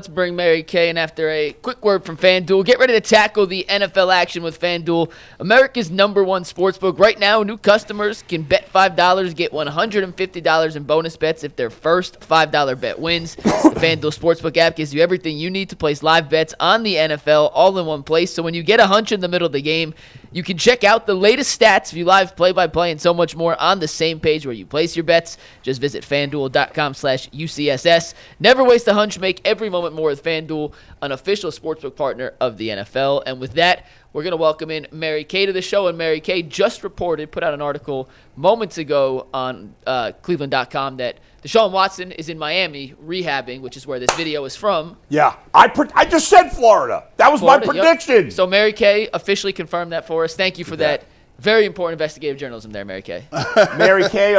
Let's bring Mary Kay in after a quick word from FanDuel. Get ready to tackle the NFL action with FanDuel, America's #1 sportsbook. Right now, new customers can bet $5, get $150 in bonus bets if their first $5 bet wins. The FanDuel Sportsbook app gives you everything you need to place live bets on the NFL all in one place. So when you get a hunch in the middle of the game, you can check out the latest stats, view live play-by-play, and so much more on the same page where you place your bets. Just visit FanDuel.com/UCSS. Never waste a hunch. Make every moment more with FanDuel, an official sportsbook partner of the NFL. And with that, we're going to welcome in Mary Kay to the show. And Mary Kay just put out an article moments ago on Cleveland.com that Deshaun Watson is in Miami rehabbing, which is where this video is from. Yeah, I just said Florida. That was Florida, my prediction. Yep. So Mary Kay officially confirmed that for us. Thank you for that. Very important investigative journalism there, Mary Kay. Mary Kay,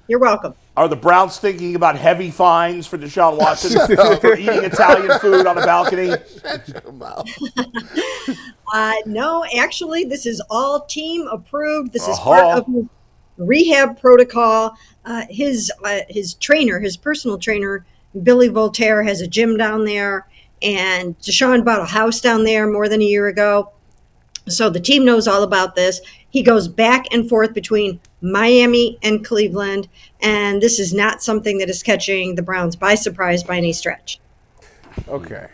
you're welcome. Are the Browns thinking about heavy fines for Deshaun Watson for eating Italian food on a balcony? No, actually, this is all team approved. This is part of his rehab protocol. His trainer, his personal trainer, Billy Voltaire, has a gym down there, and Deshaun bought a house down there more than a year ago. So the team knows all about this. He goes back and forth between Miami and Cleveland, and this is not something that is catching the Browns by surprise by any stretch. Okay,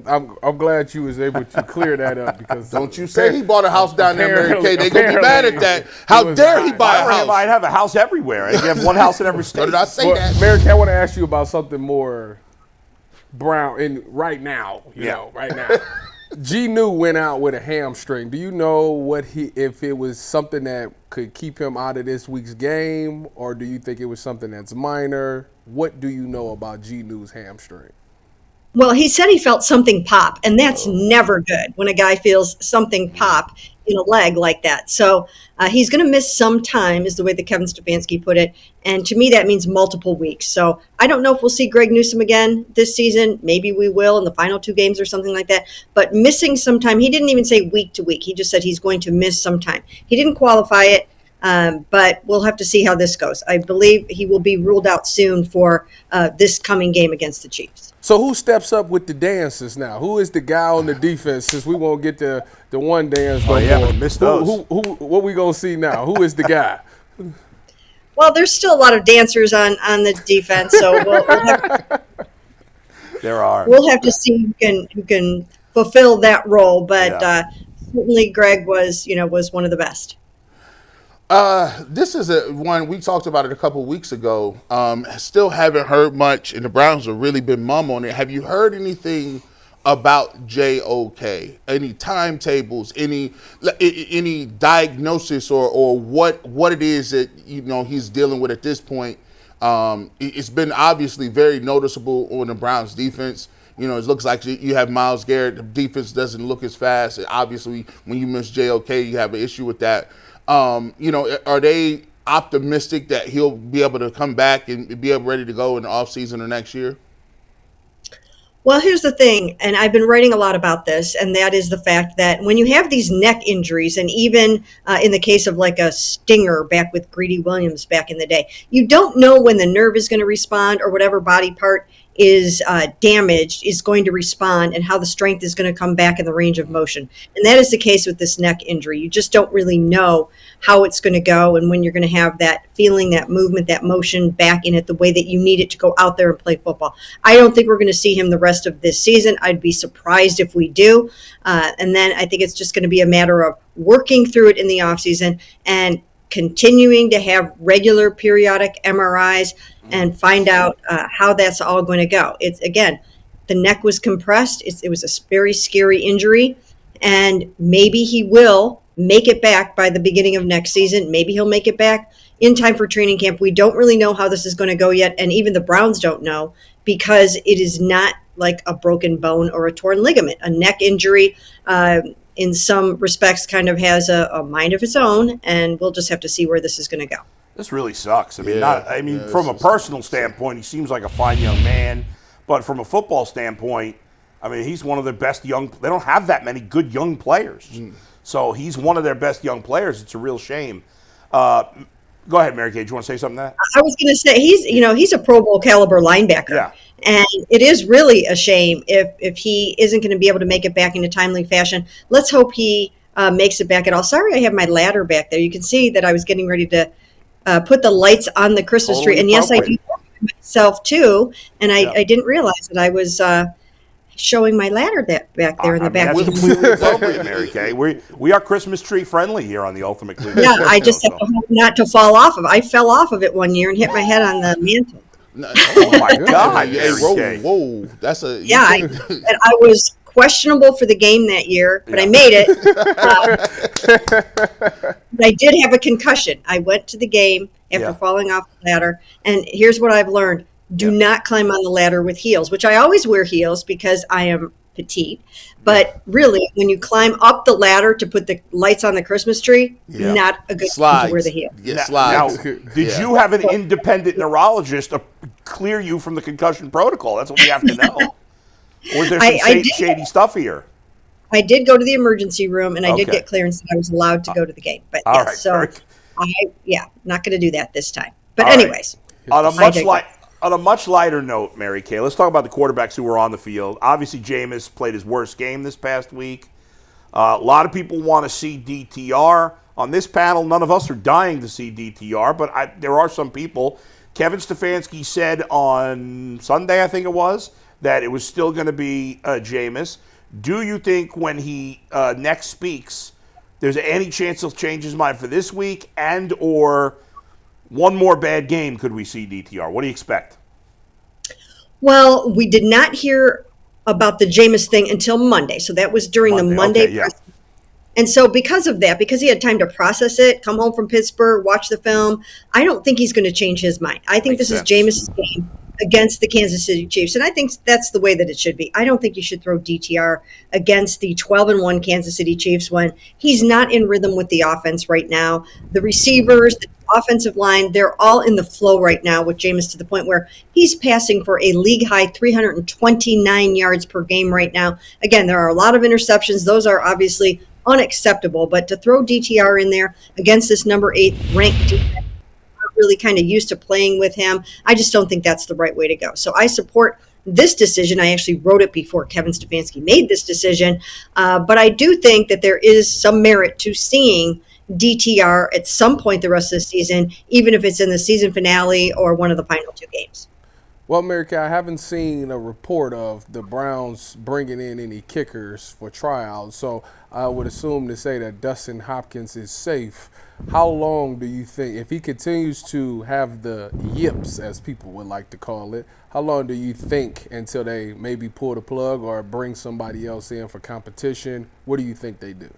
I'm glad you was able to clear that up because don't you say he bought a house down there, Mary Kay? They gonna be mad at that. How dare he buy a house? I'd have a house everywhere. You have one house in every state. Did I say that? Mary Kay, I want to ask you about something more Brown in right now. Right now. G New went out with a hamstring. Do you know if it was something that could keep him out of this week's game, or do you think it was something that's minor? What do you know about G New's hamstring? Well, he said he felt something pop, and that's never good when a guy feels something pop in a leg like that. So he's going to miss some time, is the way that Kevin Stefanski put it. And to me, that means multiple weeks. So I don't know if we'll see Greg Newsome again this season. Maybe we will in the final 2 games or something like that. But missing some time, he didn't even say week to week. He just said he's going to miss some time. He didn't qualify it. But we'll have to see how this goes. I believe he will be ruled out soon for this coming game against the Chiefs. So who steps up with the dances now? Who is the guy on the defense, since we won't get the one dance? Missed those. What we going to see now? Who is the guy? Well, there's still a lot of dancers on the defense, so we'll have to see who can fulfill that role. But certainly Greg was one of the best. This is one we talked about it a couple weeks ago. Still haven't heard much, and the Browns have really been mum on it. Have you heard anything about JOK? Any timetables? Any diagnosis or what it is that he's dealing with at this point? It's been obviously very noticeable on the Browns defense. It looks like you have Myles Garrett. The defense doesn't look as fast. Obviously, when you miss JOK, you have an issue with that. Are they optimistic that he'll be able to come back and be ready to go in the offseason or next year? Well, here's the thing, and I've been writing a lot about this, and that is the fact that when you have these neck injuries, and even in the case of like a stinger back with Greedy Williams back in the day, you don't know when the nerve is going to respond or whatever body part is damaged is going to respond and how the strength is going to come back in the range of motion. And that is the case with this neck injury. You just don't really know how it's going to go and when you're going to have that feeling, that movement, that motion back in it the way that you need it to go out there and play football. I don't think we're going to see him the rest of this season. I'd be surprised if we do. And then I think it's just going to be a matter of working through it in the offseason and continuing to have regular periodic MRIs and find out how that's all going to go. It's again, the neck was compressed. It was a very scary injury, and maybe he will make it back by the beginning of next season. Maybe he'll make it back in time for training camp. We don't really know how this is going to go yet, and even the Browns don't know because it is not like a broken bone or a torn ligament. A neck injury, in some respects, kind of has a mind of its own, and we'll just have to see where this is going to go. This really sucks. From a personal standpoint, he seems like a fine young man, but from a football standpoint, he's one of their best young. They don't have that many good young players, so he's one of their best young players. It's a real shame. Go ahead, Mary Kay. Do you want to say something to that? I was going to say he's a Pro Bowl caliber linebacker. And it is really a shame if he isn't going to be able to make it back in a timely fashion. Let's hope he makes it back at all. Sorry, I have my ladder back there. You can see that I was getting ready to put the lights on the Christmas tree. And yes, I do myself too. And I didn't realize that I was showing my ladder back there in the back. That's completely appropriate, Mary Kay. We are Christmas tree friendly here on the Ultimate Cleveland. Yeah, I just have to hope not to fall off of it. I fell off of it one year and hit my head on the mantle. Oh my God! Hey, whoa! That's a I was questionable for the game that year, but I made it. But I did have a concussion. I went to the game after falling off the ladder, and here's what I've learned: do not climb on the ladder with heels. Which I always wear heels because I am petite. But really, when you climb up the ladder to put the lights on the Christmas tree, not a good time to wear the heel. Now, did you have an independent neurologist clear you from the concussion protocol? That's what we have to know. Or is there some shady stuff here? I did go to the emergency room, and I did get clearance that I was allowed to go to the game. But not going to do that this time. But anyways. On a much lighter note, Mary Kay, let's talk about the quarterbacks who were on the field. Obviously, Jameis played his worst game this past week. A lot of people want to see DTR. On this panel, none of us are dying to see DTR, but there are some people. Kevin Stefanski said on Sunday, I think it was, that it was still going to be Jameis. Do you think when he next speaks, there's any chance he'll change his mind for this week and or one more bad game could we see DTR? What do you expect? Well, we did not hear about the Jameis thing until Monday. So that was during the Monday press. And so because of that, because he had time to process it, come home from Pittsburgh, watch the film, I don't think he's going to change his mind. I think this is Jameis' game against the Kansas City Chiefs. And I think that's the way that it should be. I don't think you should throw DTR against the 12-1 Kansas City Chiefs when he's not in rhythm with the offense right now. The receivers, the offensive line, they're all in the flow right now with Jameis to the point where he's passing for a league-high 329 yards per game right now. Again, there are a lot of interceptions. Those are obviously unacceptable. But to throw DTR in there against this number 8 ranked defense, really kind of used to playing with him. I just don't think that's the right way to go. So I support this decision. I actually wrote it before Kevin Stefanski made this decision. But I do think that there is some merit to seeing DTR at some point the rest of the season, even if it's in the season finale or one of the final 2 games. Well, Mary Kay, I haven't seen a report of the Browns bringing in any kickers for tryouts, so I would assume to say that Dustin Hopkins is safe. How long do you think, if he continues to have the yips, as people would like to call it, how long do you think until they maybe pull the plug or bring somebody else in for competition? What do you think they do?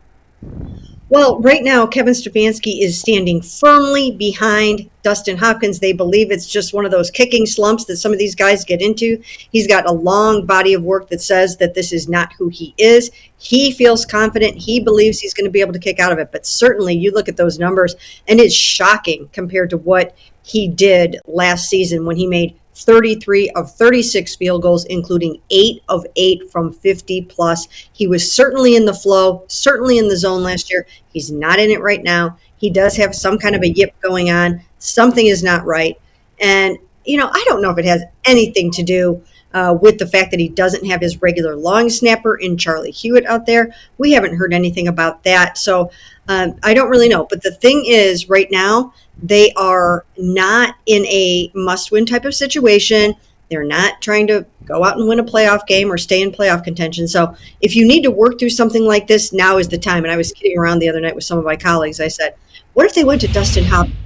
Well, right now, Kevin Stefanski is standing firmly behind Dustin Hopkins. They believe it's just one of those kicking slumps that some of these guys get into. He's got a long body of work that says that this is not who he is. He feels confident. He believes he's going to be able to kick out of it. But certainly you look at those numbers, and it's shocking compared to what he did last season when he made 33 of 36 field goals, including 8 of 8 from 50 plus. He was certainly in the flow, certainly in the zone last year. He's not in it right now. He does have some kind of a yip going on. Something is not right. And, I don't know if it has anything to do with the fact that he doesn't have his regular long snapper in Charlie Hewitt out there. We haven't heard anything about that. So I don't really know. But the thing is, right now, they are not in a must-win type of situation. They're not trying to go out and win a playoff game or stay in playoff contention. So if you need to work through something like this, now is the time. And I was kidding around the other night with some of my colleagues. I said, what if they went to Dustin Hopkins?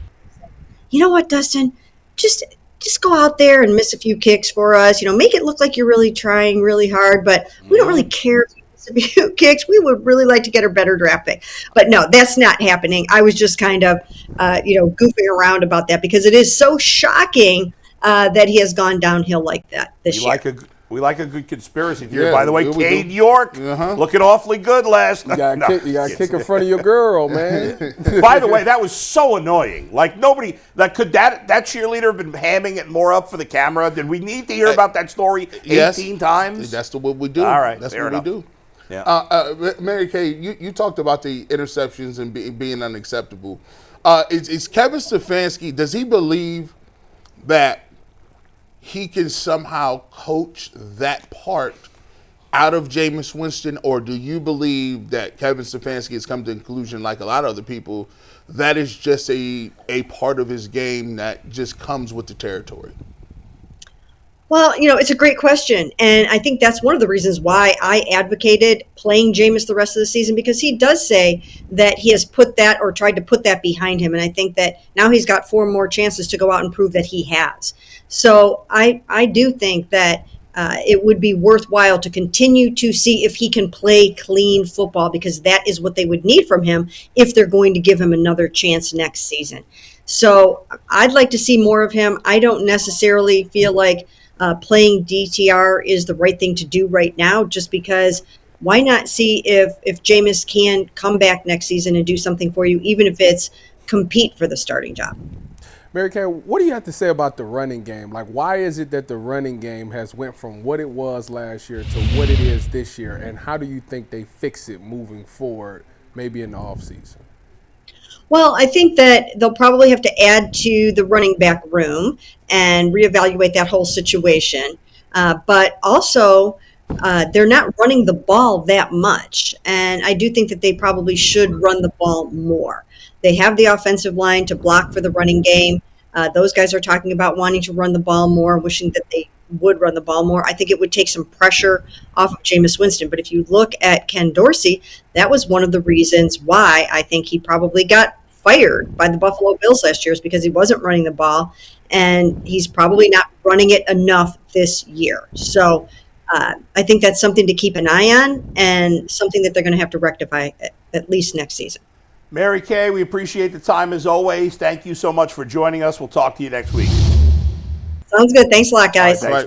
You know what, Dustin? Just go out there and miss a few kicks for us. Make it look like you're really trying really hard, but we don't really care if you miss a few kicks. We would really like to get a better draft pick. But no, that's not happening. I was just kind of, goofing around about that because it is so shocking that he has gone downhill like that this year. We like a good conspiracy theory. By the way, Cade York looking awfully good last night. You got to kick in front of your girl, man. By the way, that was so annoying. Like nobody could that cheerleader have been hamming it more up for the camera. Did we need to hear about that story 18 times? That's what we do. All right, that's what we do. Yeah. Mary Kay, you talked about the interceptions and being unacceptable. Is Kevin Stefanski, does he believe that he can somehow coach that part out of Jameis Winston, or do you believe that Kevin Stefanski has come to the conclusion, like a lot of other people, that is just a part of his game that just comes with the territory? Well, it's a great question. And I think that's one of the reasons why I advocated playing Jameis the rest of the season, because he does say that he has put that or tried to put that behind him. And I think that now he's got 4 more chances to go out and prove that he has. So I do think that it would be worthwhile to continue to see if he can play clean football, because that is what they would need from him if they're going to give him another chance next season. So I'd like to see more of him. I don't necessarily feel like playing DTR is the right thing to do right now, just because why not see if Jameis can come back next season and do something for you, even if it's compete for the starting job. Mary Kay, what do you have to say about the running game? Like, why is it that the running game has went from what it was last year to what it is this year, and how do you think they fix it moving forward, maybe in the offseason? Well, I think that they'll probably have to add to the running back room and reevaluate that whole situation. But also, they're not running the ball that much. And I do think that they probably should run the ball more. They have the offensive line to block for the running game. Those guys are talking about wanting to run the ball more, wishing that they would run the ball more. I think it would take some pressure off of Jameis Winston. But if you look at Ken Dorsey, that was one of the reasons why I think he probably got fired by the Buffalo Bills last year, is because he wasn't running the ball, and he's probably not running it enough this year. So I think that's something to keep an eye on, and something that they're going to have to rectify at least next season. Mary Kay, we appreciate the time as always. Thank you so much for joining us. We'll talk to you next week. Sounds good. Thanks a lot, guys. All right, thanks.